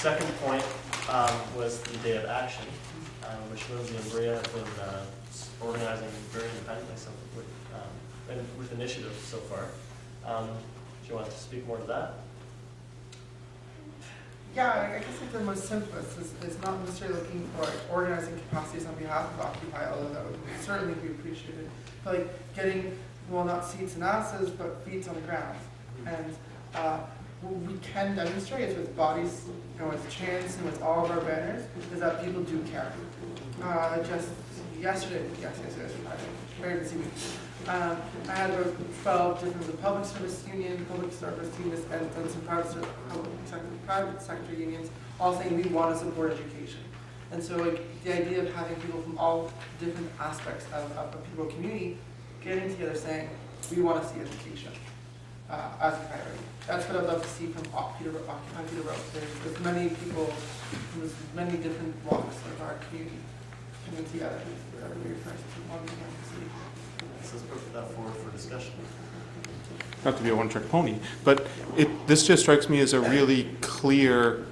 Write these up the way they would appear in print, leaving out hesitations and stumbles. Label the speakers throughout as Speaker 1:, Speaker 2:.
Speaker 1: second point was the day of action, which Lindsay and Bria have been organizing very independently with initiatives so far. Do you want to speak more to that?
Speaker 2: Yeah, I guess like the most simplest is not necessarily looking for like, organizing capacities on behalf of Occupy, although that would certainly be appreciated. But like getting, well, not seats and asses, but feet on the ground. And what we can demonstrate is with bodies, with chants and with all of our banners, is that people do care. Just yesterday, very busy week. I had about 12 different the public service union, public service unions, and some private sector unions, all saying we want to support education. And so, like the idea of having people from all different aspects of the Peterborough community getting together, saying we want to see education as a priority. That's what I'd love to see from Occupy Peterborough. There's many people from many different walks of our community coming together. Very first one to see.
Speaker 1: Let's put that forward for discussion.
Speaker 3: Not to be a one-trick pony, but this just strikes me as a really clear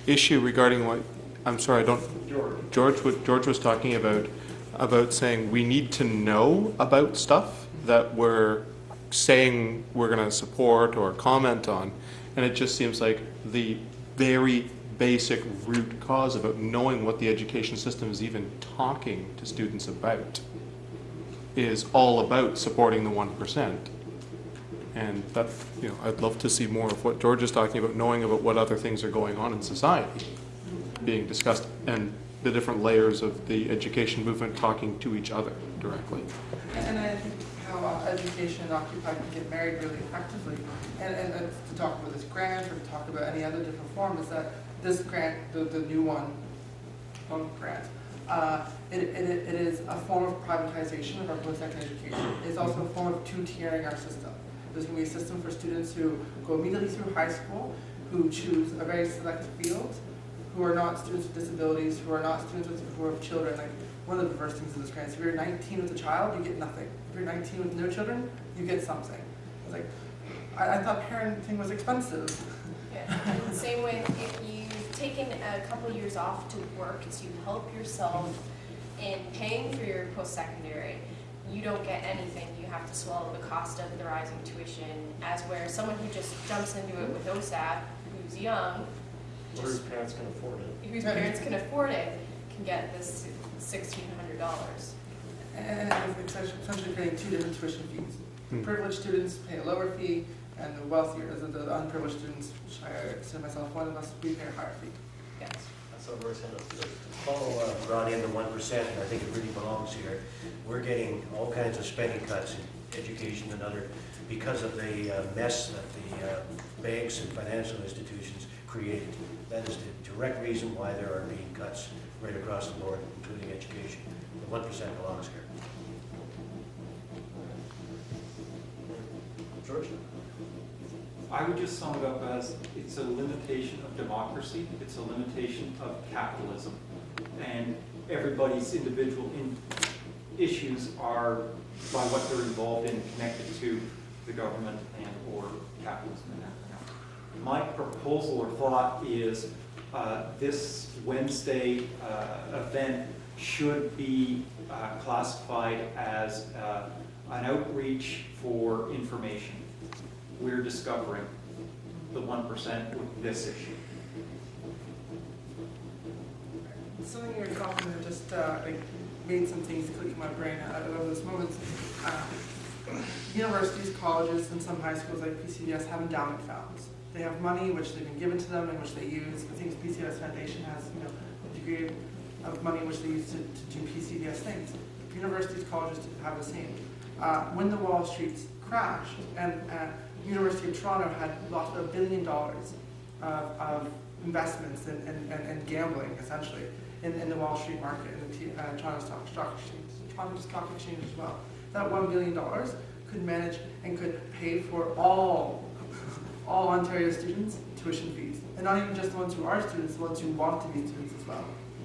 Speaker 3: issue regarding what, I'm sorry, I don't, George was talking about saying we need to know about stuff that we're saying we're going to support or comment on, and it just seems like the very basic root cause about knowing what the education system is even talking to students about is all about supporting the 1%. And that, I'd love to see more of what George is talking about, knowing about what other things are going on in society being discussed and the different layers of the education movement talking to each other directly.
Speaker 2: And I think how education and Occupy can get married really effectively. And to talk about this grant or to talk about any other different form is that this grant, the new one grant, it is a form of privatization of our post-secondary education. It's also a form of two-tiering our system. There's going to be a system for students who go immediately through high school, who choose a very select field, who are not students with disabilities, who are not students who are children. Like one of the diverse things of this grant is if you're 19 with a child, you get nothing. If you're 19 with no children, you get something. It's like, I thought parenting was expensive.
Speaker 4: Yeah, in the same way, if you've taken a couple years off to work to help yourself in paying for your post-secondary, you don't get anything. You have to swallow the cost of the rising tuition, as where someone who just jumps into it with OSAP, who's young,
Speaker 1: whose parents can afford it.
Speaker 4: Whose parents can afford it, can get this $1,600.
Speaker 2: And it's essentially paying two different tuition fees. The privileged students pay a lower fee, and the wealthier, the unprivileged students, which I consider myself one of us, we pay a higher fee.
Speaker 4: Yes.
Speaker 1: That's what we're saying.
Speaker 5: To follow Ronnie in the 1%, and I think it really belongs here. We're getting all kinds of spending cuts in education and other because of the mess that the banks and financial institutions created. That is the direct reason why there are being cuts right across the board, including education. The 1% belongs here.
Speaker 1: George?
Speaker 6: I would just sum it up as it's a limitation of democracy, it's a limitation of capitalism, and everybody's individual issues are, by what they're involved in, connected to the government and or capitalism and everything else. My proposal or thought is this Wednesday event should be classified as an outreach for information. We're discovering the 1% with this issue.
Speaker 2: Something you're talking about just made some things click in my brain out of those moments. Universities, colleges, and some high schools like PCVS have endowment funds. They have money which they've been given to them and which they use. I think the PCVS Foundation has a degree of money which they use to do PCVS things. Universities, colleges have the same. When the Wall Street crashed and University of Toronto had lost $1 billion of investments and gambling, essentially, in the Wall Street market and the Toronto Stock Exchange as well. That $1 billion could manage and could pay for all Ontario students' tuition fees, and not even just the ones who are students, the ones who want to be students as well.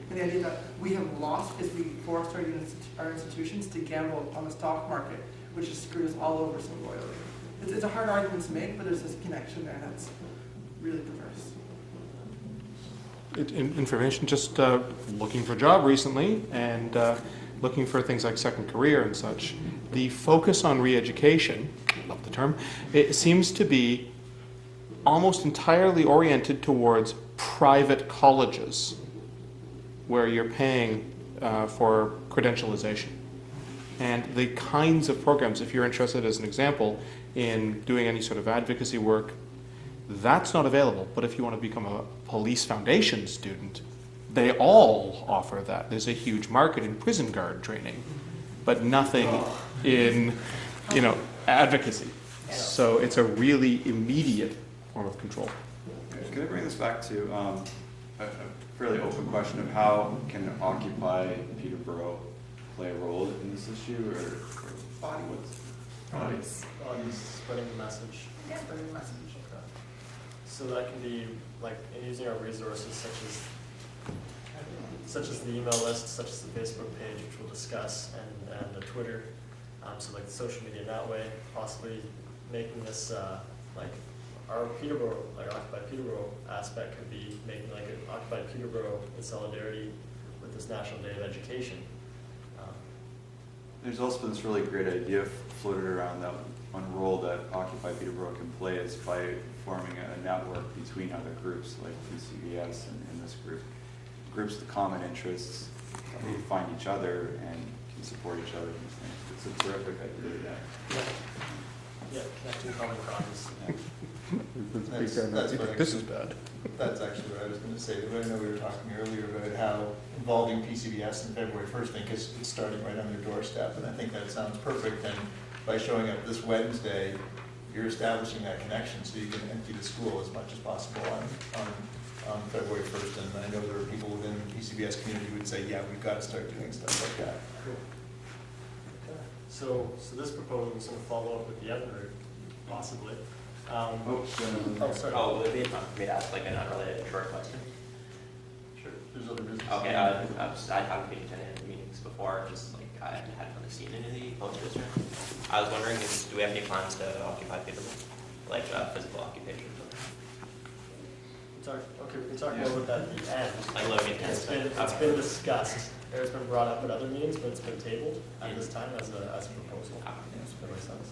Speaker 2: And the idea that we have lost because we forced our institutions to gamble on the stock market, which has screwed us all over so royally. It's a hard argument to make, but there's this connection there that's really perverse.
Speaker 3: information, just looking for a job recently and looking for things like second career and such. The focus on re-education, love the term, it seems to be almost entirely oriented towards private colleges where you're paying for credentialization. And the kinds of programs, if you're interested, as an example, in doing any sort of advocacy work, that's not available. But if you want to become a police foundation student, they all offer that. There's a huge market in prison guard training, but nothing in, advocacy. So it's a really immediate form of control.
Speaker 7: Can I bring this back to a fairly open question of how can Occupy Peterborough play a role in this issue, or body what's
Speaker 1: Spreading the message.
Speaker 2: Spreading the message.
Speaker 1: Okay. So that can be like in using our resources such as the email list, such as the Facebook page, which we'll discuss, and the Twitter. So like social media in that way, possibly making this like our Peterborough, like Occupy Peterborough aspect could be making like an Occupy Peterborough in solidarity with this National Day of Education.
Speaker 7: There's also been this really great idea floated around that one role that Occupy Peterborough can play is by forming a network between other groups like PCBS and this group. Groups with common interests, they find each other and can support each other in these things. It's a terrific idea.
Speaker 1: Yeah, connecting common causes.
Speaker 3: This is bad.
Speaker 8: That's actually what I was going to say. I know we were talking earlier about how involving PCBS in February 1st thing, because it's starting right on their doorstep, and I think that sounds perfect. And by showing up this Wednesday, you're establishing that connection so you can empty the school as much as possible on February 1st. And I know there are people within the PCBS community who would say, yeah, we've got to start doing stuff like that.
Speaker 1: Cool. Okay. So this proposal is going to follow up with the other group, possibly. Sorry.
Speaker 9: Oh, would it be fun for me to ask like an unrelated short question?
Speaker 1: Sure. There's other business.
Speaker 9: Okay, I haven't been attending meetings before, just like I hadn't really seen any of the posters or anything. I was wondering, do we have any plans to occupy Peterborough, like physical occupation?
Speaker 1: Okay, we can talk more about that at the end.
Speaker 9: Like living in
Speaker 1: It's been discussed. It's been brought up at other meetings, but it's been tabled at this time as a proposal. That makes sense.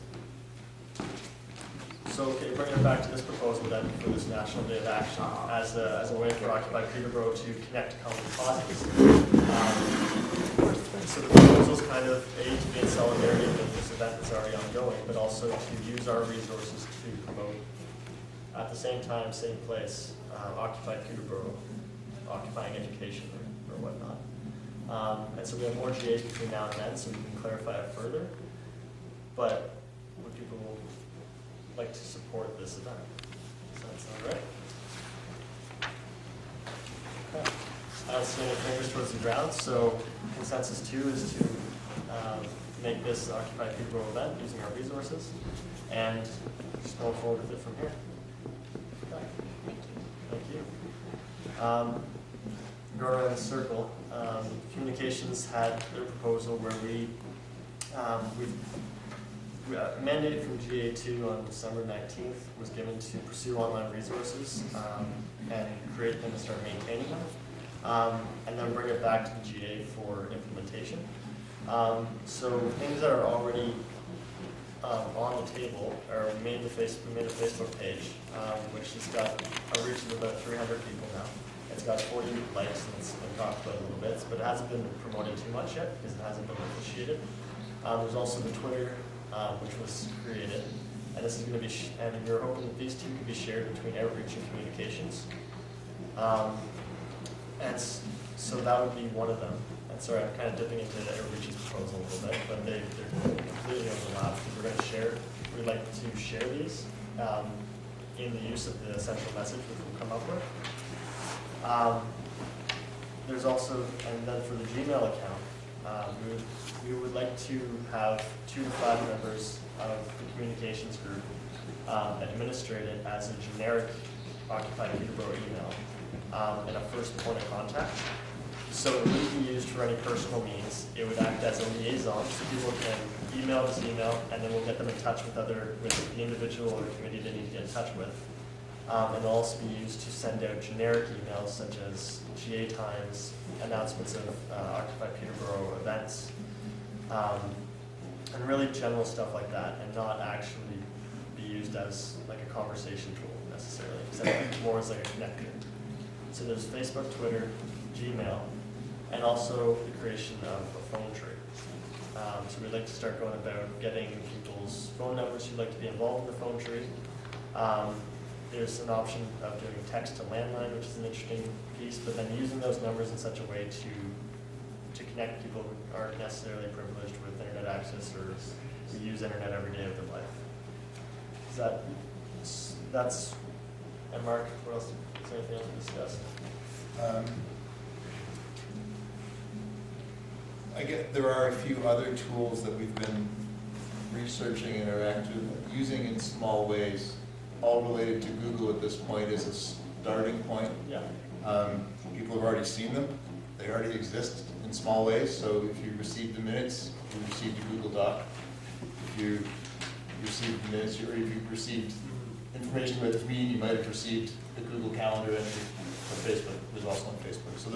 Speaker 1: So, okay, bringing it back to this proposal then for this National Day of Action as a way for Occupy Peterborough to connect to common causes. So the proposal is kind of A, to be in solidarity with this event that's already ongoing, but also to use our resources to promote, at the same time, same place, Occupy Peterborough, occupying education or whatnot. And so we have more GAs between now and then, so we can clarify it further. But would people like to support this event? Does that sound right? Okay. I don't see any fingers towards the ground, so consensus 2 is to make this Occupy Peterborough event using our resources and just go forward with it from here. Okay. Thank you. Go around the circle. Communications had their proposal where we mandate from GA2 on December 19th was given to pursue online resources and create them and start maintaining them, and then bring it back to the GA for implementation. So things that are already on the table are we made a Facebook page, which has got a reach of about 300 people now. It's got 40 likes and it's been talked about a little bit, but it hasn't been promoted too much yet because it hasn't been officiated. There's also the Twitter, which was created, and this is going to be, and we're hoping that these two can be shared between outreach and communications. So that would be one of them. And sorry, I'm kind of dipping into outreach's proposal a little bit, but they're completely overlap because we're going to share. We'd like to share these in the use of the central message, which we'll come up with. There's also, and then for the Gmail account, we would like to have 2 to 5 members of the communications group administrate it as a generic Occupy Peterborough email and a first point of contact. So it wouldn't be used for any personal means. It would act as a liaison, so people can email this email, and then we'll get them in touch with the individual or committee they need to get in touch with. And it'll also be used to send out generic emails such as GA times, announcements of Occupy Peterborough events, and really general stuff like that, and not actually be used as like a conversation tool necessarily, except more as like a connector. So there's Facebook, Twitter, Gmail, and also the creation of a phone tree. So we'd like to start going about getting people's phone numbers who'd like to be involved in the phone tree. There's an option of doing text to landline, which is an interesting piece, but then using those numbers in such a way to connect people who aren't necessarily privileged with internet access or who use internet every day of their life. That's, and Mark, what else, is there anything else to discuss?
Speaker 8: I get there are a few other tools that we've been researching and are actually using in small ways, all related to Google at this point as a starting point.
Speaker 1: Yeah.
Speaker 8: People have already seen them. They already exist in small ways. So if you received the minutes, you received a Google Doc. If you received the minutes, or if you received information about this meeting, you might have received a Google Calendar entry or Facebook. There's also on Facebook. So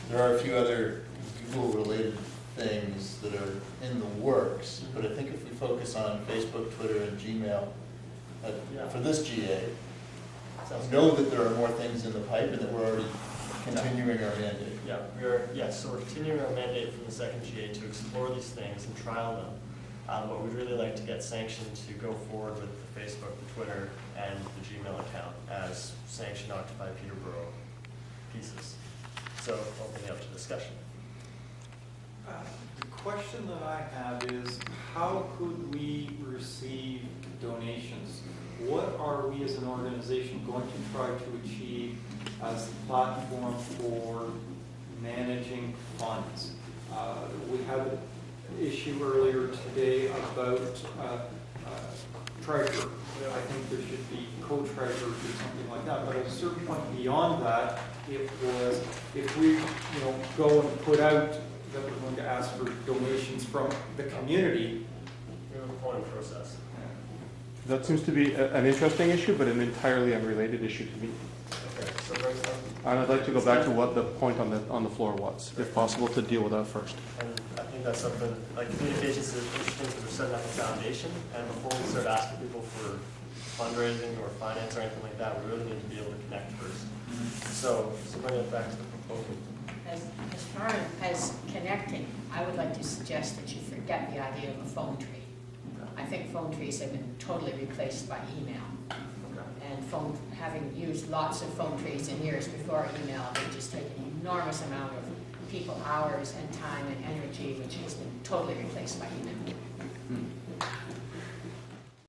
Speaker 8: there are a few other Google-related things that are in the works. But I think if we focus on Facebook, Twitter, and Gmail for this GA, know that there are more things in the pipe and that we're already continuing our mandate.
Speaker 1: Yeah, so we're continuing our mandate from the second GA to explore these things and trial them. But we'd really like to get sanctioned to go forward with the Facebook, the Twitter, and the Gmail account as sanctioned Occupy Peterborough pieces. So opening up to discussion.
Speaker 6: The question that I have is, how could we receive donations? What are we as an organization going to try to achieve as the platform for managing funds? We had an issue earlier today about treasurer. I think there should be co-treasurers or something like that. But at a certain point beyond that, it was if we go and put out that we're going to ask for donations from the community.
Speaker 1: We have a point process.
Speaker 3: That seems to be an interesting issue, but an entirely unrelated issue to me.
Speaker 1: Okay, so there's
Speaker 3: And I'd like to go back to what the point on the floor was, if possible, to deal with that first.
Speaker 1: And I think that's something, like communications is interesting because we're setting up a foundation, and before we start asking people for fundraising or finance or anything like that, we really need to be able to connect first. So bring it back to the proposal.
Speaker 10: As far as connecting, I would like to suggest that you forget the idea of a phone tree. I think phone trees have been totally replaced by email. And having used lots of phone trees in years before email, they just take an enormous amount of people hours and time and energy, which has been totally replaced by email.